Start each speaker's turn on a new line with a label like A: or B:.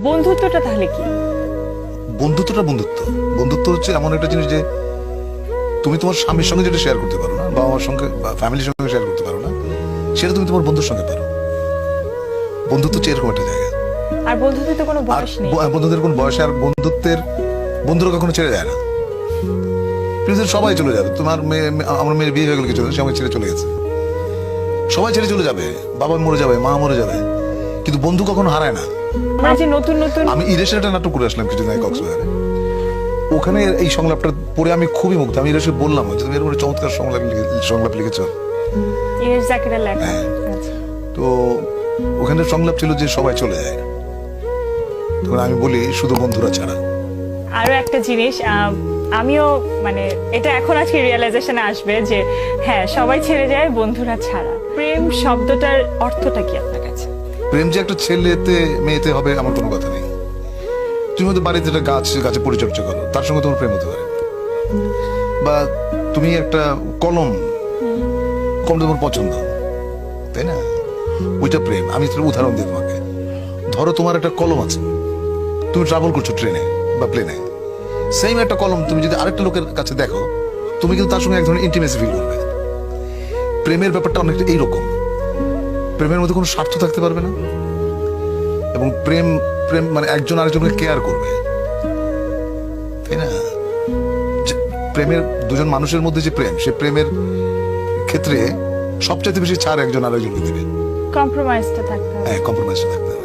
A: বন্ধুত্বটা তাহলে কি?
B: বন্ধুত্বটা বন্ধুত্ব বন্ধুত্ব হচ্ছে এমন একটা জিনিস যে তুমি তোমার স্বামীর সঙ্গে যেটা শেয়ার করতে পারো না, বা আমার সঙ্গে বা ফ্যামিলির সঙ্গে শেয়ার করতে পারো না, সেটা তুমি তোমার বন্ধুর সঙ্গে পারো। বন্ধুত্ব হচ্ছে এরকম একটা জায়গা।
A: আর বন্ধুত্বের তো কোনো
B: আর
A: বয়স নেই।
B: বন্ধুদের কোন বয়সে, আর বন্ধুরা কখনো ছেড়ে যায় না। পৃথিবীর সবাই চলে যাবে, তোমার আমার মেয়ের বিয়ে হয়ে গেল কিছু সময় ছেড়ে চলে গেছে, সবাই ছেড়ে চলে যাবে, বাবা মরে যাবে, মা মরে যাবে, কিন্তু বন্ধু কখনো হারায় না।
A: আমরা যে নতুন নতুন
B: আমি ইরেশের একটা নাটক করে আসলাম কিছুদিন আগে কক্সবাজারে। ওখানে এই সংলাপটা পড়ে আমি খুবই মুগ্ধ। আমি ইরেশকে বললাম যে তুমি এরকম একটা চমৎকার সংলাপ লিখেছো।
A: ইয়ের জাকিরের লেখা।
B: হ্যাঁ।
A: আচ্ছা।
B: তো ওখানে সংলাপ ছিল যে সবাই চলে যায়, তখন আমি বলি শুধু বন্ধুরা ছাড়া।
A: আরো একটা জিনিস, আমিও মানে এটা এখন আজকে রিয়েলাইজেশনে আসবে যে হ্যাঁ, সবাই ছেড়ে যায় বন্ধুরা ছাড়া। প্রেম শব্দটার অর্থটা কি আপনার কাছে?
B: প্রেম যে একটা ছেলেতে মেয়েতে হবে আমার কোনো কথা নেই। তুমি হয়তো বাড়িতে একটা গাছে পরিচর্যা করো, তার সঙ্গে তোমার প্রেম হতে পারে। বা তুমি একটা কলমটা তোমার পছন্দ, তাই না? ওইটা প্রেম। আমি একটা উদাহরণ দিই তোমাকে। ধরো তোমার একটা কলম আছে, তুমি ট্রাভেল করছো ট্রেনে বা প্লেনে, সেম একটা কলম তুমি যদি আরেকটা লোকের কাছে দেখো, তুমি কিন্তু তার সঙ্গে এক ধরনের ইন্টিমেসি ফিল করবে। প্রেমের ব্যাপারটা অনেকটা এইরকম। প্রেমের মধ্যে কোনো স্বার্থ থাকতে পারবে না, এবং প্রেম প্রেম মানে একজন আরেকজনকে কেয়ার করবে, তাই না? প্রেমের দুজন মানুষের মধ্যে যে প্রেম, সে প্রেমের ক্ষেত্রে সবচেয়ে বেশি ছাড় একজন আরেকজনকে দেবে।
A: কম্প্রোমাইজটা থাকতে হবে।
B: হ্যাঁ, কম্প্রোমাইজটা থাকতে হবে।